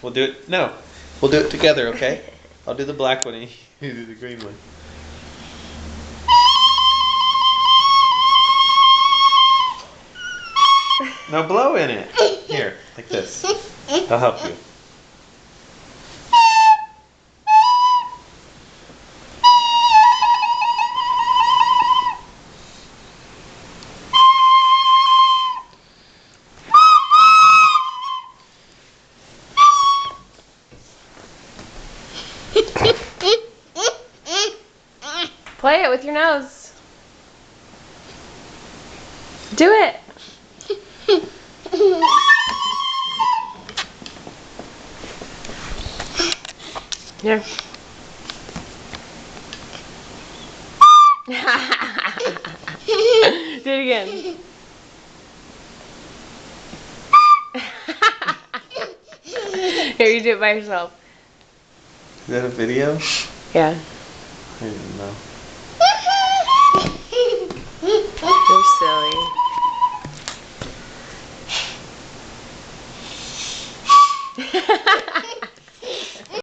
We'll do it. No, we'll do it together, okay? I'll do the black one and you do the green one. Now blow in it. Here, like this. I'll help you. Play it with your nose. Do it. Here. Do it again. Here, you do it by yourself. Is that a video? Yeah. I didn't know. You're silly.